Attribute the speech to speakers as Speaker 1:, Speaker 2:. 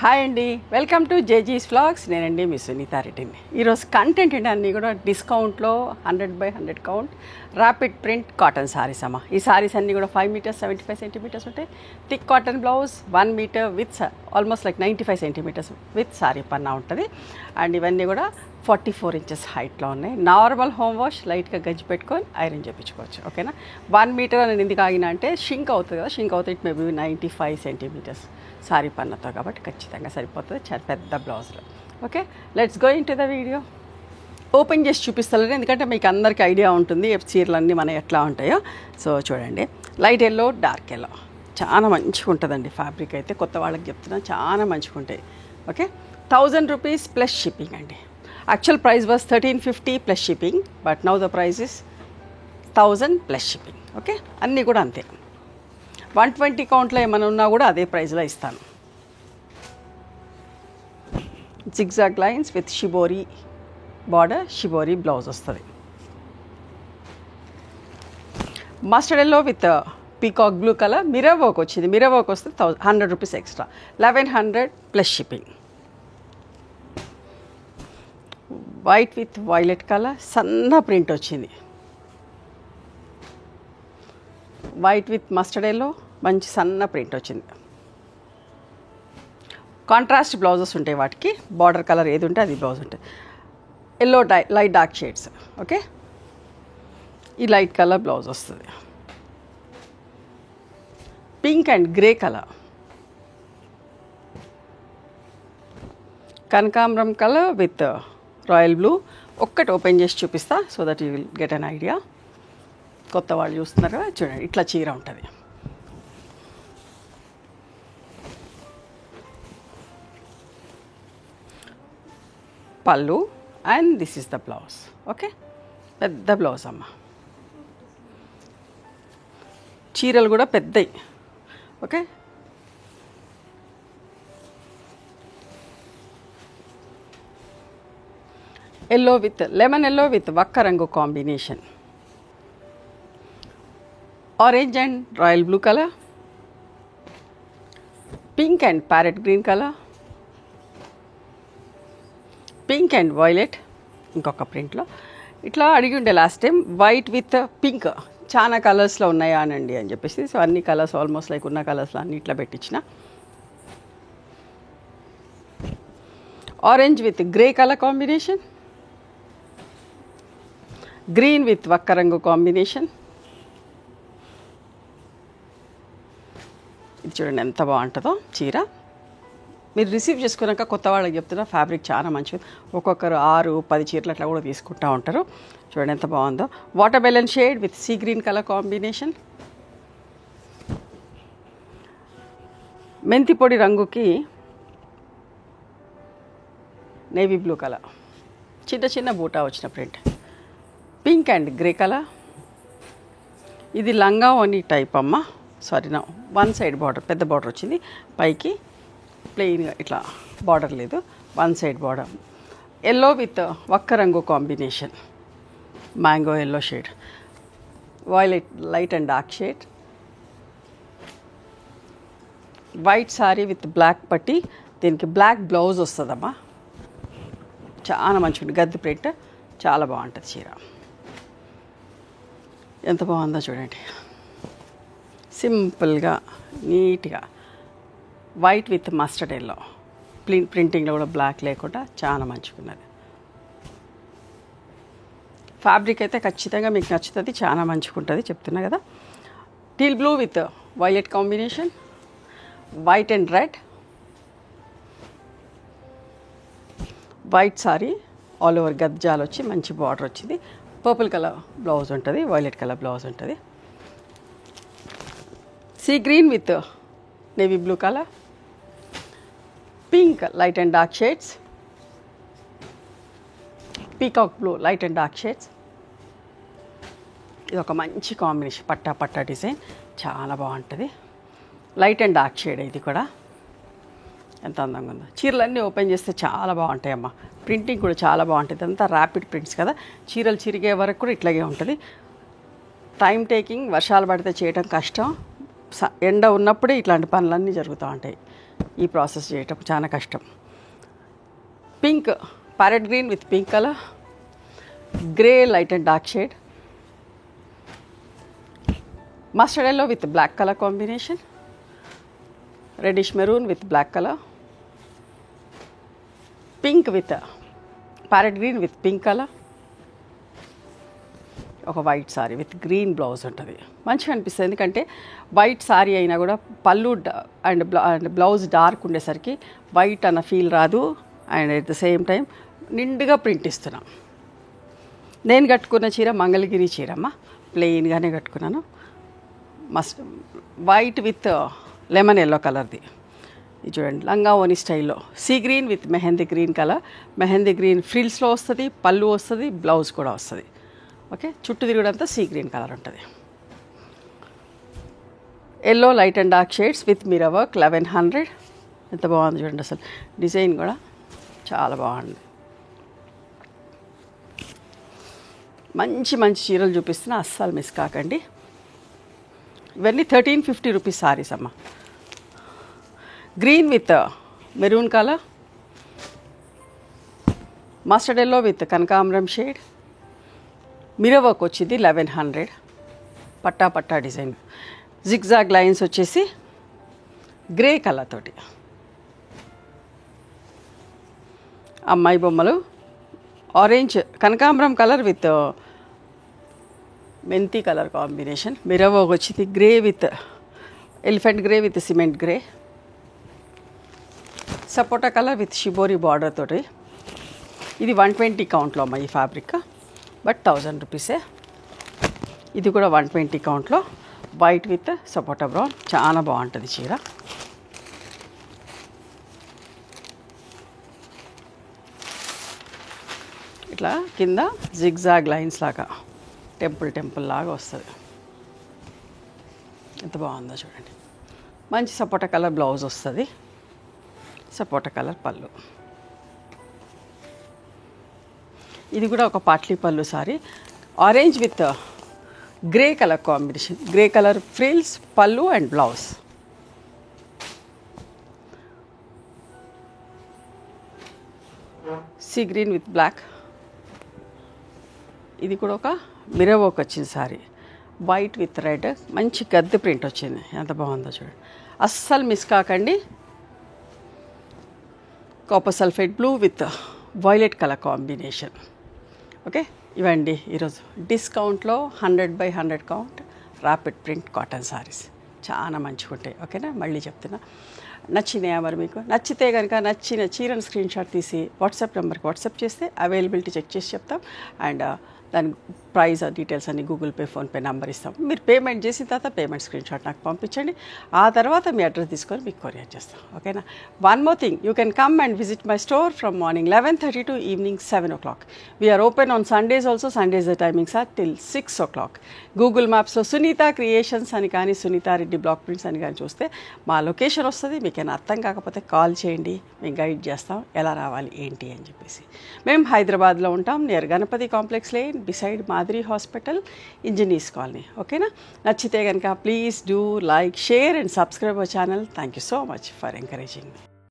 Speaker 1: Hi అండి, welcome to జేజీస్ vlogs. నేనండి మీ సునీత రెడ్డిని. ఈరోజు కంటెంట్ ఏంటి అన్నీ కూడా డిస్కౌంట్లో 100/100 count rapid print cotton sarees అమ్మ. ఈ సారీస్ అన్నీ కూడా 5 మీటర్స్ 75 సెంటీమీటర్స్ ఉంటాయి. Thick cotton blouse 1 meter with almost like 95 centimeters with saree పన్నా ఉంటుంది. అండ్ ఇవన్నీ కూడా 44 ఇంచెస్ హైట్లో ఉన్నాయి. నార్మల్ హోమ్ వాష్ లైట్గా గజ్జి పెట్టుకొని ఐరన్ చేయించుకోవచ్చు. ఓకేనా. 1 మీటర్ అని ఎందుకు ఆగినా అంటే షింక్ అవుతుంది కదా, షింక్ అవుతుంది. ఇట్ మేబీ 95 సెంటీమీటర్స్ సారీ పన్నతో, కాబట్టి ఖచ్చితంగా సరిపోతుంది చాలా పెద్ద బ్లౌజ్లో. Okay, let's go in to the video. Open చేసి చూపిస్తాను ఎందుకంటే మీకు అందరికీ ఐడియా ఉంటుంది చీరలన్నీ మన ఎట్లా ఉంటాయో. సో చూడండి, లైట్ ఎల్లో, డార్క్ ఎల్లో చాలా మంచిగా ఉంటుందండి. ఫ్యాబ్రిక్ అయితే కొత్త వాళ్ళకి చెప్తున్నా, చాలా మంచిగా ఉంటాయి. ఓకే, 1000 రూపీస్ ప్లస్ షిప్పింగ్ అండి. Actual price was 1350 plus shipping, but now the price is 1000 plus shipping. Okay, అన్నీ కూడా అంతే. 120 కౌంట్లో ఏమైనా ఉన్నా కూడా అదే ప్రైస్లో ఇస్తాను. Zigzag lines with shibori border, shibori blouse వస్తుంది. Mustard yellow with peacock blue colour, mirror work వచ్చింది. మిర్రర్ వర్క్ వస్తే 100 rupees extra, 1100 plus shipping. White with violet colour, సన్న ప్రింట్ వచ్చింది. వైట్ విత్ మస్టర్డ్ ఎల్లో, మంచి సన్న ప్రింట్ వచ్చింది. Contrast blouses ఉంటాయి వాటికి. బార్డర్ కలర్ ఏది ఉంటే అది బ్లౌజ్ ఉంటుంది. Yellow light dark shades. Okay, ఈ లైట్ కలర్ బ్లౌజ్ వస్తుంది. పింక్ అండ్ గ్రే కలర్, కనకాంబరం కలర్ విత్ రాయల్ బ్లూ. ఒక్కటి ఓపెన్ చేసి చూపిస్తా so that you will get an idea. కొత్త వాళ్ళు చూస్తున్నారు కదా, చూడండి ఇట్లా చీర ఉంటుంది. పళ్ళు and this is the blouse. Okay, పెద్ద బ్లౌజ్ అమ్మ. చీరలు కూడా పెద్దవి. Okay, yellow with lemon yellow with వక్క రంగు combination. Orange and royal blue colour, pink and parrot green colour, pink and violet. ఇంకొక ప్రింట్లో ఇట్లా అడిగి ఉండే last time, white with pink చాలా కలర్స్లో ఉన్నాయా అనండి అని చెప్పేసి. సో అన్ని కలర్స్ ఆల్మోస్ట్ లైక్ ఉన్న కలర్స్లో అన్ని ఇట్లా పెట్టించిన. Orange with grey colour combination, green with వక్క రంగు కాంబినేషన్. ఇది చూడండి ఎంత బాగుంటుందో చీర. మీరు రిసీవ్ చేసుకున్నాక కొత్త వాళ్ళకి చెప్తున్నా, ఫ్యాబ్రిక్ చాలా మంచిది. ఒక్కొక్కరు 6-10 చీరలు అట్లా కూడా తీసుకుంటూ ఉంటారు. చూడండి ఎంత బాగుందో. Water melon shade with sea green colour combination. మెంతి పొడి రంగుకి నేవీ బ్లూ కలర్, చిన్న చిన్న బూటా వచ్చిన print. Pink and grey colour. ఇది లంగా ఓని టైప్ అమ్మ. సారీ, నా 1 సైడ్ బార్డర్, పెద్ద బార్డర్ వచ్చింది. పైకి ప్లెయిన్గా ఇట్లా బార్డర్ లేదు, 1 సైడ్ బార్డర్. ఎల్లో విత్ వక్క రంగు combination, mango yellow shade, violet light and dark shade. White sorry with black పట్టి, దీనికి బ్లాక్ బ్లౌజ్ వస్తుందమ్మా. చాలా మంచిగా గద్ది ప్రింట్, చాలా బాగుంటుంది చీర. ఎంత బాగుందో చూడండి, సింపుల్గా నీట్గా. వైట్ విత్ మస్టర్డ్ ఎల్లో, ప్రింటింగ్లో కూడా బ్లాక్ లేకుండా చాలా మంచిగా ఉన్నది. ఫ్యాబ్రిక్ అయితే ఖచ్చితంగా మీకు నచ్చుతుంది, చాలా మంచిగా ఉంటుంది చెప్తున్నా కదా. Teal blue with violet combination, white and red. White saree all over గద్జాలు వచ్చి మంచి బార్డర్ వచ్చింది. పర్పుల్ కలర్ బ్లౌజ్ ఉంటుంది, వైలెట్ కలర్ బ్లౌజ్ ఉంటుంది. Sea green with navy blue colour, pink light and dark shades, peacock blue light and dark shades. ఇది ఒక మంచి combination, పట్టా పట్టా design చాలా బాగుంటుంది. లైట్ అండ్ డార్క్ షేడ్ ఇది కూడా. ఎంత అందంగా ఉందో. చీరలన్నీ ఓపెన్ చేస్తే చాలా బాగుంటాయమ్మా. ప్రింటింగ్ కూడా చాలా బాగుంటుంది. అంతా ర్యాపిడ్ ప్రింట్స్ కదా, చీరలు చిరిగే వరకు కూడా ఇట్లాగే ఉంటుంది. టైం టేకింగ్, వర్షాలు పడితే చేయడం కష్టం. ఎండ ఉన్నప్పుడే ఇట్లాంటి పనులన్నీ జరుగుతూ ఉంటాయి. ఈ ప్రాసెస్ చేయటం చాలా కష్టం. Pink, parrot green with pink colour, grey light and dark shade, mustard yellow with black colour combination, reddish maroon with black colour, pink with parrot green with pink colour, ఒక white sorry with green blouse ఉంటుంది. మంచిగా అనిపిస్తుంది, ఎందుకంటే white saree అయినా కూడా పళ్ళు and blouse dark ఉండేసరికి white అన్న ఫీల్ రాదు. And at the same time నిండుగా ప్రింట్ ఇస్తున్నాం. నేను కట్టుకున్న చీర మంగళగిరి చీరమ్మ, ప్లెయిన్గానే కట్టుకున్నాను. Must white with lemon yellow కలర్ది. ఇది చూడండి, లంగా ఓని స్టైల్లో sea green with mehndi green colour. Mehndi green ఫ్రిల్స్లో వస్తుంది, పళ్ళు వస్తుంది, బ్లౌజ్ కూడా వస్తుంది. ఓకే, చుట్టూ తిరుగుడంతా సీ గ్రీన్ కలర్ ఉంటుంది. Yellow light and dark shades with mirror work 1100. ఎంత బాగుంది చూడండి, అసలు డిజైన్ కూడా చాలా బాగుంది. మంచి మంచి చీరలు చూపిస్తున్నా, అస్సలు మిస్ కాకండి. ఇవన్నీ 1350 రూపీస్ సారీస్ అమ్మ. Green with maroon colour, mustard yellow with కనకాంబరం షేడ్, మిర్రర్ వర్క్ వచ్చింది 1100. పట్టా పట్టా డిజైన్, జిగ్జాగ్ లైన్స్ వచ్చేసి గ్రే కలర్ తోటి. అమ్మాయి బొమ్మలు ఆరెంజ్ కనకాంబరం కలర్ విత్ మెంతి కలర్ కాంబినేషన్. మిర్రర్ వర్క్ వచ్చింది grey with elephant grey with cement grey, sapota colour with shibori border తోటి. ఇది 120 కౌంట్లో అమ్మ ఈ ఫ్యాబ్రిక్, బట్ 1000 రూపీసే. ఇది కూడా 120 కౌంట్లో, వైట్ విత్ సపోటా బ్రౌన్. చాలా బాగుంటుంది చీర. ఇట్లా కింద జిగ్జాగ్ లైన్స్ లాగా టెంపుల్ లాగా వస్తుంది. ఎంత బాగుందో చూడండి. మంచి సపోటా కలర్ బ్లౌజ్ వస్తుంది, సపోటా కలర్ పళ్ళు. ఇది కూడా ఒక పాట్లీ పళ్ళు saree, orange with grey colour combination. Grey colour frills, పళ్ళు and blouse. Sea green with black. ఇది కూడా ఒక మిర్రర్ వర్క్ వచ్చింది సారీ, వైట్ విత్ రెడ్. మంచి గద్దె ప్రింట్ వచ్చింది, ఎంత బాగుందో చూడండి. అస్సలు మిస్ కాకండి. Copper sulphate blue with violet colour combination. Okay, ఇవండి ఈరోజు డిస్కౌంట్లో 100/100 count rapid print cotton saris. చాలా మంచిగా ఉంటాయి. ఓకేనా, మళ్ళీ చెప్తున్నా. నచ్చినాయా మరి మీకు? నచ్చితే కనుక నచ్చిన చీరను స్క్రీన్ షాట్ తీసి వాట్సాప్ నెంబర్కి వాట్సాప్ చేస్తే అవైలబిలిటీ చెక్ చేసి చెప్తాం. అండ్ దాని ప్రైస్ డీటెయిల్స్ అన్ని గూగుల్ పే, ఫోన్పే నెంబర్ ఇస్తాం. మీరు పేమెంట్ చేసిన తర్వాత పేమెంట్ స్క్రీన్ షాట్ నాకు పంపించండి. ఆ తర్వాత మీ అడ్రస్ తీసుకొని మీకు కొరియర్ చేస్తాం. ఓకేనా. One more thing, you can come and visit my store from morning 11:30 to evening 7 o'clock. We're open on Sundays also. Sundays the timings are till 6 o'clock. Google మ్యాప్స్లో Sunitha creations అని కానీ సునీతారెడ్డి బ్లాక్ ప్రింట్స్ అని కానీ చూస్తే మా location వస్తుంది. మీకేనా అర్థం కాకపోతే కాల్ చేయండి, మేము గైడ్ చేస్తాం ఎలా రావాలి ఏంటి అని చెప్పేసి. మేము హైదరాబాద్లో ఉంటాం, near Ganapathi complex lane, beside Madri Hospital, Engineers Colony. Okay na? Nachite ganaka please do like, share and subscribe our channel. Thank you so much for encouraging me.